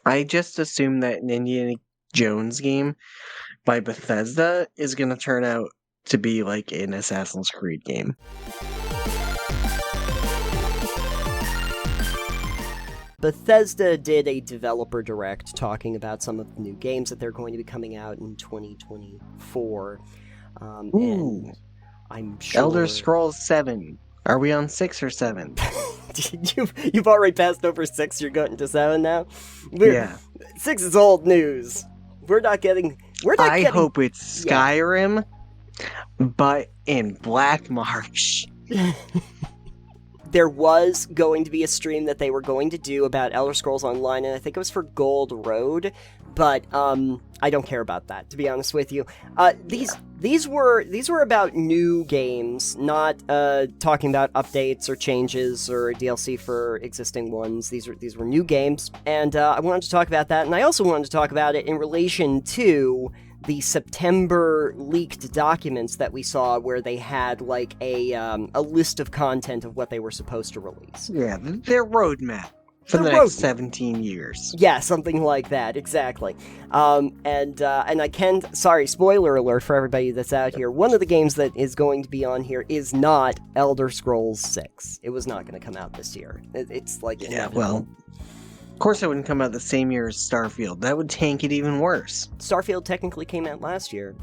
I just assume that an Indiana Jones game by Bethesda is going to turn out to be like an Assassin's Creed game. Bethesda did a developer direct talking about some of the new games that they're going to be coming out in 2024. And I'm sure... Elder Scrolls 7. Are we on 6 or 7? You've already passed over 6, you're going to 7 now? Yeah. 6 is old news. I hope it's Skyrim, but in Black March. There was going to be a stream that they were going to do about Elder Scrolls Online, and I think it was for Gold Road, but I don't care about that, to be honest with you. These were about new games, not talking about updates or changes or DLC for existing ones. These were new games, and I wanted to talk about that, and I also wanted to talk about it in relation to the September leaked documents that we saw where they had like a list of content of what they were supposed to release. Yeah, their roadmap for the next 17 years. Yeah, something like that, exactly. And I can, sorry, spoiler alert for everybody that's out here, one of the games that is going to be on here is not Elder Scrolls 6. It was not going to come out this year. It's like... Yeah, well... Of course it wouldn't come out the same year as Starfield. That would tank it even worse. Starfield technically came out last year.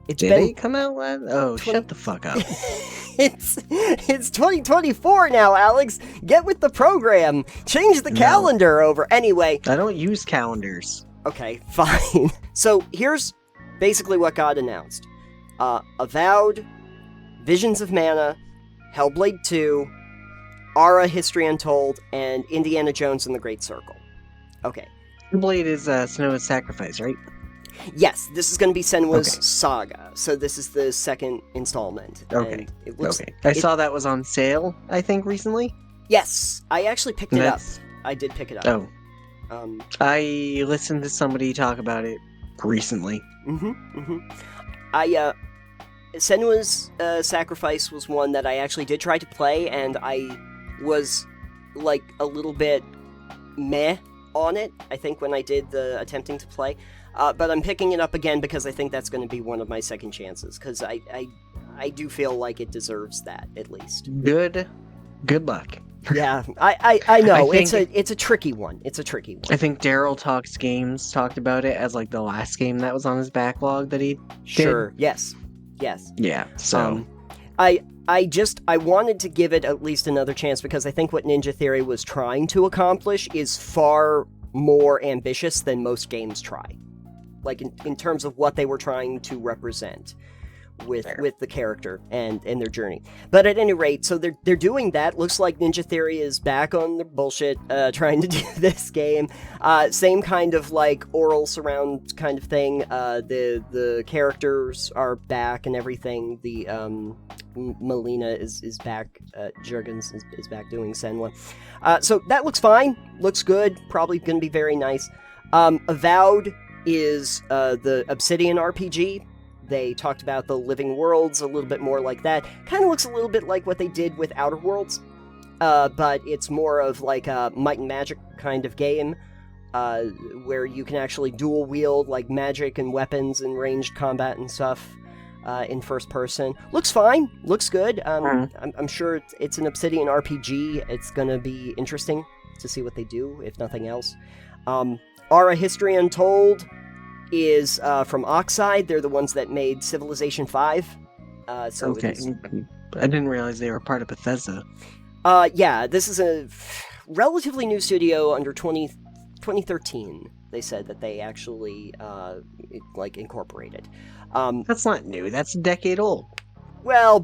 Did it come out last? Oh, shut the fuck up. It's 2024 now, Alex. Get with the program. Change the calendar over. Anyway. I don't use calendars. Okay, fine. So here's basically what got announced. Avowed, Visions of Mana, Hellblade 2, Ara History Untold, and Indiana Jones and the Great Circle. Okay. Hellblade is Senua's Sacrifice, right? Yes, this is going to be Senua's Saga, so this is the second installment. Okay. I saw that was on sale, I think, recently? Yes, I actually picked it up. I did pick it up. Oh. I listened to somebody talk about it recently. Senua's Sacrifice was one that I actually did try to play, and I was, like, a little bit meh on it, I think, when I did the attempting to play. But I'm picking it up again because I think that's going to be one of my second chances, because I do feel like it deserves that, at least. Good luck. Yeah, I know, it's a tricky one. It's a tricky one. I think Daryl Talks Games talked about it as, like, the last game that was on his backlog that he did. Sure, yes. Yeah, so... I wanted to give it at least another chance because I think what Ninja Theory was trying to accomplish is far more ambitious than most games try. Like, in terms of what they were trying to represent with the character and their journey. But at any rate, so they're doing that. Looks like Ninja Theory is back on the bullshit, trying to do this game. Same kind of, like, oral surround kind of thing. The characters are back and everything. The, Melina is back, Jurgens is back doing Senua. So that looks fine. Looks good. Probably gonna be very nice. Avowed is, the Obsidian RPG. They talked about the living worlds a little bit more like that. Kind of looks a little bit like what they did with Outer Worlds, but it's more of like a Might and Magic kind of game, where you can actually dual wield like magic and weapons and ranged combat and stuff in first person. Looks fine. Looks good. I'm sure it's an Obsidian RPG. It's gonna be interesting to see what they do, if nothing else. Ara History Untold is from Oxide. They're the ones that made Civilization 5. Okay. I didn't realize they were part of Bethesda. Yeah, this is a relatively new studio under 2013. They said that they actually incorporated. That's not new. That's a decade old. Well,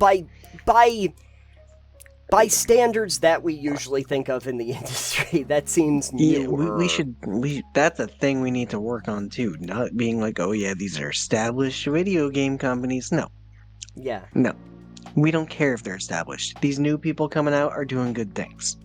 by standards that we usually think of in the industry, that seems newer. Yeah, that's a thing we need to work on too. Not being like, oh yeah, these are established video game companies. No. Yeah. No. We don't care if they're established. These new people coming out are doing good things.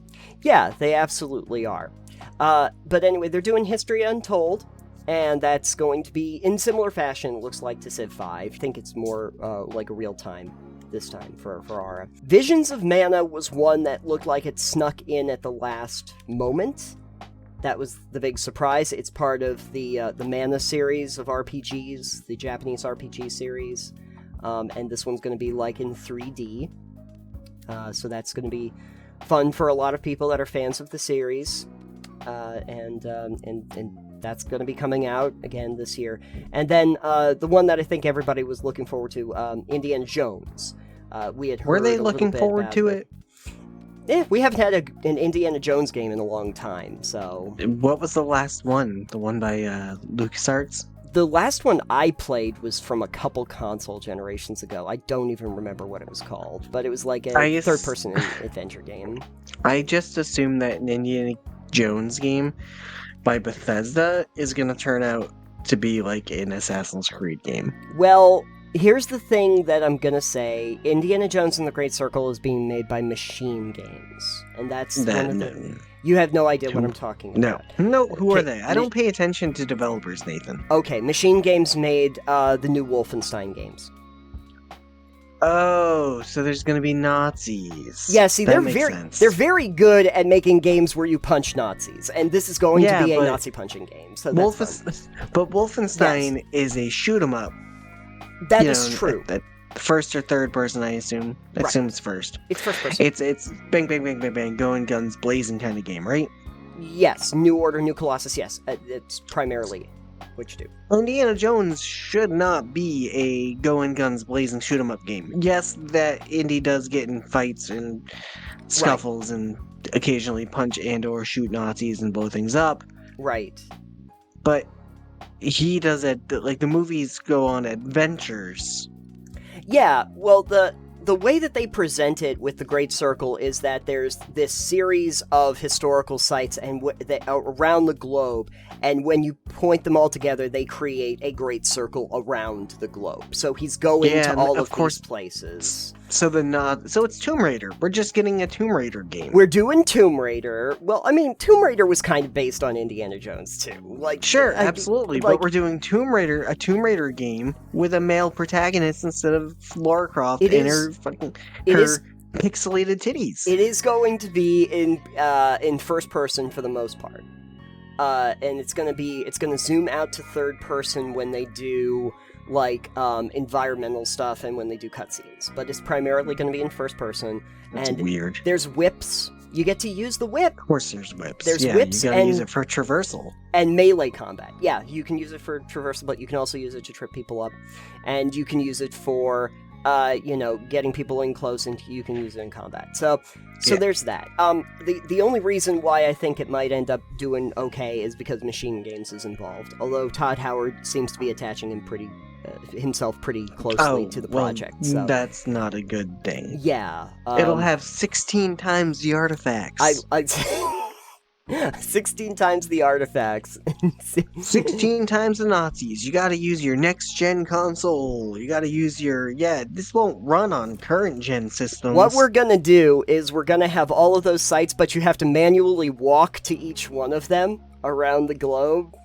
Yeah, they absolutely are. But anyway, they're doing History Untold, and that's going to be in similar fashion, it looks like, to Civ 5. I think it's more like a real-time this time for Ara. Visions of Mana was one that looked like it snuck in at the last moment. That was the big surprise. It's part of the Mana series of RPGs, the Japanese RPG series, and this one's going to be like in 3D. So that's going to be fun for a lot of people that are fans of the series, and that's going to be coming out again this year. And then the one that I think everybody was looking forward to, Indiana Jones. We had heard Were they a looking little bit forward about to it? We haven't had an Indiana Jones game in a long time, so... What was the last one? The one by LucasArts? The last one I played was from a couple console generations ago. I don't even remember what it was called, but it was like a third-person adventure game. I just assumed that an Indiana Jones game by Bethesda is going to turn out to be like an Assassin's Creed game. Well, here's the thing that I'm gonna say. Indiana Jones and the Great Circle is being made by Machine Games. And that's one of the... You have no idea what I'm talking about. No, who are they? I don't pay attention to developers, Nathan. Okay, Machine Games made the new Wolfenstein games. Oh, so there's gonna be Nazis. Yeah, see, they're very good at making games where you punch Nazis, and this is going to be a Nazi punching game. So that's but Wolfenstein is a shoot 'em up. That is true. First or third person, I assume. I assume it's first. It's first person. It's bang, bang, bang, bang, bang, going guns blazing kind of game, right? Yes. New Order, New Colossus, yes. It's primarily what you do. Indiana Jones should not be a going guns blazing shoot 'em up game. Yes, that Indy does get in fights and scuffles and occasionally punch and or shoot Nazis and blow things up. Right. But he does it, like, the movies go on adventures. Yeah, well, the way that they present it with the Great Circle is that there's this series of historical sites and around the globe, and when you point them all together, they create a great circle around the globe. So he's going to all of these places. So it's Tomb Raider. We're just getting a Tomb Raider game. We're doing Tomb Raider. Well, I mean, Tomb Raider was kind of based on Indiana Jones too. Like, sure, absolutely. But we're doing a Tomb Raider game with a male protagonist instead of Lara Croft and her pixelated titties. It is going to be in first person for the most part. And it's gonna zoom out to third person when they do like environmental stuff and when they do cutscenes, but it's primarily going to be in first person. That's weird. There's whips. You get to use the whip. Of course, there's whips. There's whips. You gotta use it for traversal and melee combat. Yeah, you can use it for traversal, but you can also use it to trip people up, and you can use it for getting people in close, and you can use it in combat. So there's that. The only reason why I think it might end up doing okay is because Machine Games is involved. Although Todd Howard seems to be attaching himself pretty closely to the project. So that's not a good thing. Yeah. It'll have 16 times the artifacts. 16 times the artifacts. 16 times the Nazis. You gotta use your next-gen console. You gotta use this won't run on current-gen systems. What we're gonna do is we're gonna have all of those sites, but you have to manually walk to each one of them around the globe.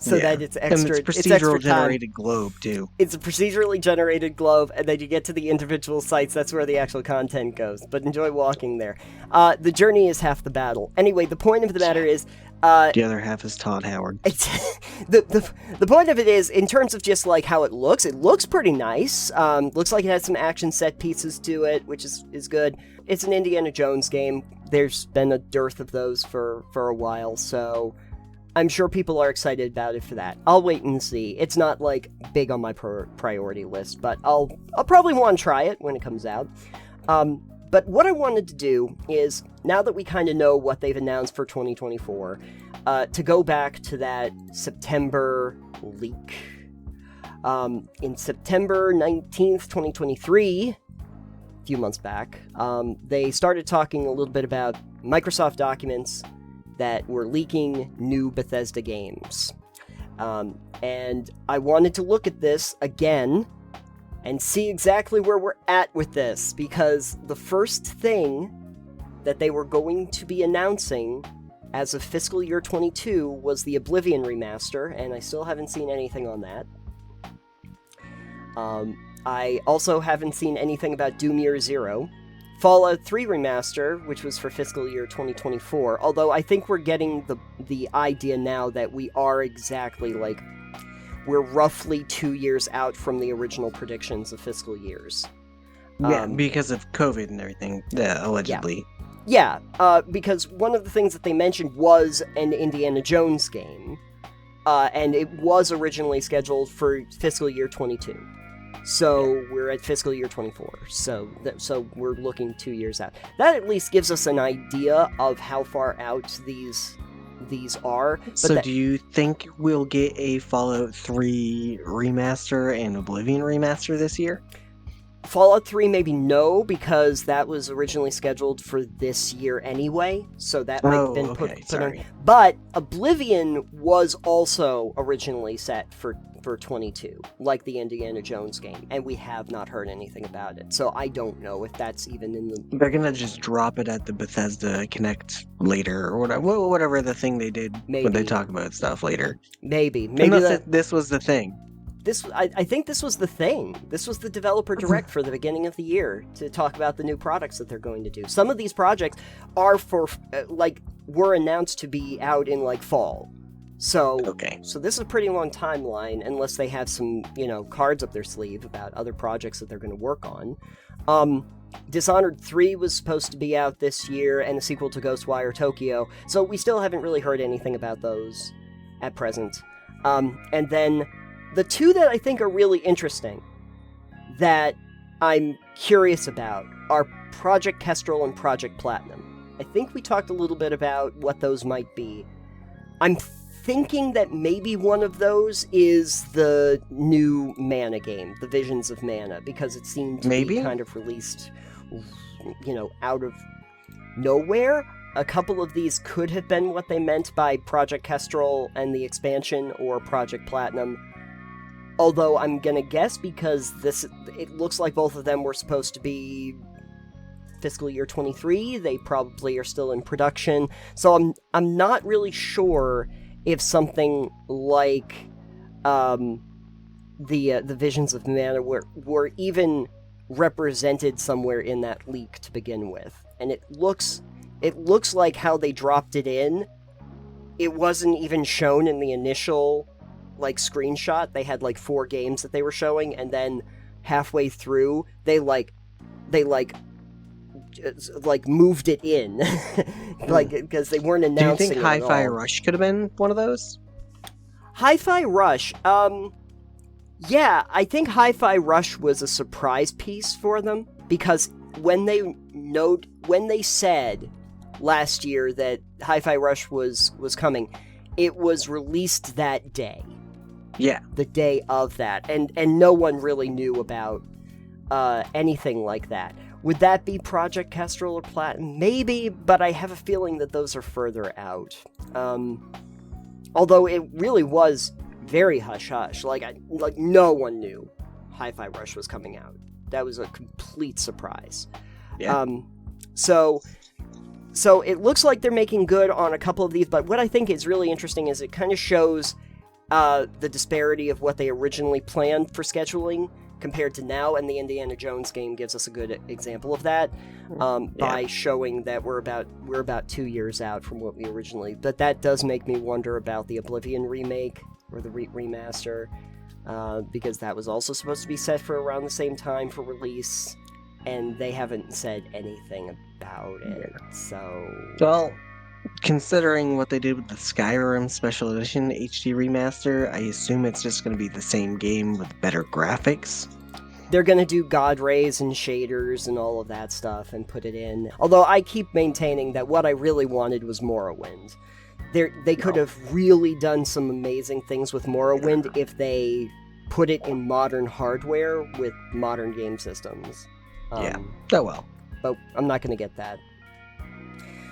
So that it's extra. And it's procedural generated globe too. It's a procedurally generated globe, and then you get to the individual sites. That's where the actual content goes. But enjoy walking there. The journey is half the battle. Anyway, the point of the matter is, the other half is Todd Howard. The point of it is, in terms of just like how it looks pretty nice. Looks like it has some action set pieces to it, which is good. It's an Indiana Jones game. There's been a dearth of those for a while, so I'm sure people are excited about it for that. I'll wait and see. It's not like big on my priority list, but I'll probably want to try it when it comes out. But what I wanted to do is, now that we kind of know what they've announced for 2024, to go back to that September leak. In September 19th, 2023, a few months back, they started talking a little bit about Microsoft documents that were leaking new Bethesda games. And I wanted to look at this again and see exactly where we're at with this, because the first thing that they were going to be announcing as of fiscal year 22 was the Oblivion remaster, and I still haven't seen anything on that. I also haven't seen anything about Doom Year Zero Fallout 3 Remaster, which was for fiscal year 2024, although I think we're getting the idea now that we are exactly, like, we're roughly 2 years out from the original predictions of fiscal years. Yeah, because of COVID and everything, allegedly. Yeah, because one of the things that they mentioned was an Indiana Jones game, and it was originally scheduled for fiscal year 22. So we're at fiscal year 24. So we're looking 2 years out. That at least gives us an idea of how far out these are. But do you think we'll get a Fallout 3 remaster and Oblivion remaster this year? Fallout 3 maybe no, because that was originally scheduled for this year anyway, so that might have been put on. But Oblivion was also originally set for 22, like the Indiana Jones game, and we have not heard anything about it, so I don't know if that's even in the... They're gonna just drop it at the Bethesda Connect later, or whatever the thing they did when they talk about stuff later. Maybe Unless this was the thing. I think this was the thing. This was the developer direct for the beginning of the year to talk about the new products that they're going to do. Some of these projects are were announced to be out in like fall. So this is a pretty long timeline, unless they have some, cards up their sleeve about other projects that they're going to work on. Dishonored 3 was supposed to be out this year, and a sequel to Ghostwire Tokyo. So we still haven't really heard anything about those at present. And then the two that I think are really interesting, that I'm curious about, are Project Kestrel and Project Platinum. I think we talked a little bit about what those might be. I'm thinking that maybe one of those is the new Mana game, the Visions of Mana, because it seemed to be kind of released, out of nowhere. A couple of these could have been what they meant by Project Kestrel and the expansion, or Project Platinum. Although I'm gonna guess, because it looks like both of them were supposed to be fiscal year 23, they probably are still in production. So I'm not really sure if something like the Visions of Mana were even represented somewhere in that leak to begin with. And it looks like how they dropped it in, it wasn't even shown in the initial screenshot. They had 4 games that they were showing, and then halfway through they moved it in, because they weren't announcing. Do you think Hi-Fi Rush could have been one of those? Hi-Fi Rush, yeah, I think Hi-Fi Rush was a surprise piece for them, because when they said last year that Hi-Fi Rush was coming, it was released that day. Yeah. The day of that. And no one really knew about anything like that. Would that be Project Kestrel or Platinum? Maybe, but I have a feeling that those are further out. Although it really was very hush-hush. No one knew Hi-Fi Rush was coming out. That was a complete surprise. Yeah. So it looks like they're making good on a couple of these, but what I think is really interesting is it kind of shows the disparity of what they originally planned for scheduling compared to now, and the Indiana Jones game gives us a good example of that by showing that we're about 2 years out from what we originally. But that does make me wonder about the Oblivion remake or the remaster, because that was also supposed to be set for around the same time for release, and they haven't said anything about it. So, well, considering what they did with the Skyrim Special Edition HD remaster, I assume it's just going to be the same game with better graphics. They're going to do God rays and shaders and all of that stuff and put it in. Although I keep maintaining that what I really wanted was Morrowind. They could have really done some amazing things with Morrowind if they put it in modern hardware with modern game systems. Oh well. But I'm not going to get that.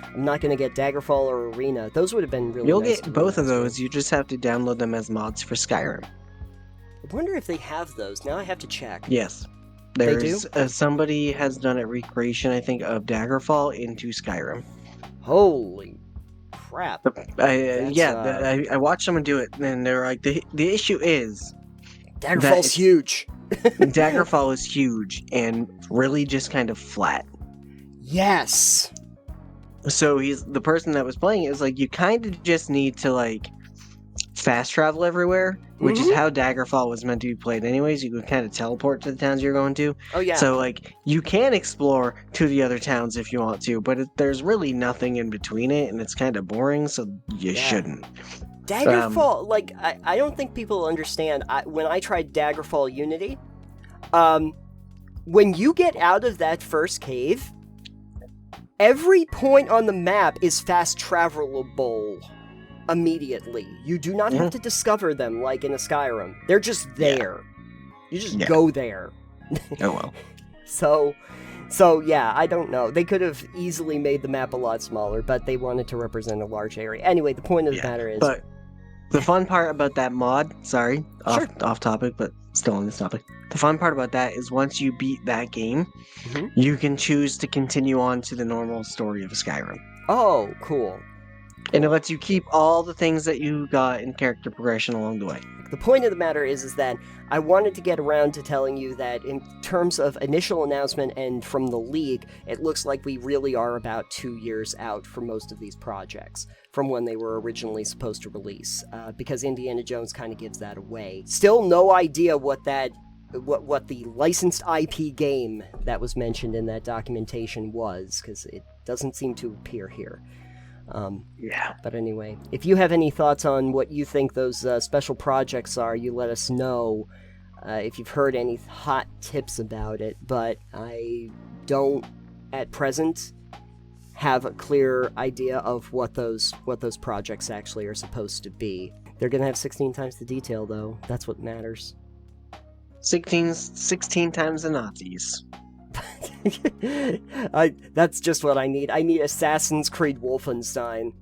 I'm not going to get Daggerfall or Arena. Those would have been really You'll nice get both of those, you just have to download them as mods for Skyrim. I wonder if they have those. Now I have to check. Yes. They do? Somebody has done a recreation, I think, of Daggerfall into Skyrim. Holy crap. I watched someone do it, and they're like, the issue is... Daggerfall's huge. Daggerfall is huge, and really just kind of flat. Yes. So he's the person that was playing it is like, you kind of just need to like fast travel everywhere, which is how Daggerfall was meant to be played anyways. You can kind of teleport to the towns you're going to. Oh yeah. So like you can explore to the other towns if you want to, but there's really nothing in between it, and it's kind of boring, so you shouldn't. Daggerfall, like, I don't think people understand. When I tried Daggerfall Unity, when you get out of that first cave, every point on the map is fast travelable immediately. You do not have to discover them like in a Skyrim. They're just there. You just go there. Oh well. So yeah, I don't know. They could have easily made the map a lot smaller, but they wanted to represent a large area. Anyway, the point of the matter is... But the fun part about that mod, sorry, off topic, but still on this topic. The fun part about that is once you beat that game, you can choose to continue on to the normal story of Skyrim. Oh, cool. And it lets you keep all the things that you got in character progression along the way. The point of the matter is that I wanted to get around to telling you that in terms of initial announcement and from the leak, it looks like we really are about 2 years out for most of these projects from when they were originally supposed to release, because Indiana Jones kind of gives that away. Still no idea what the licensed IP game that was mentioned in that documentation was, because it doesn't seem to appear here. But anyway, if you have any thoughts on what you think those special projects are, you let us know if you've heard any hot tips about it. But I don't, at present, have a clear idea of what those projects actually are supposed to be. They're gonna have 16 times the detail, though. That's what matters. 16 times the Nazis. That's just what I need. I need Assassin's Creed Wolfenstein.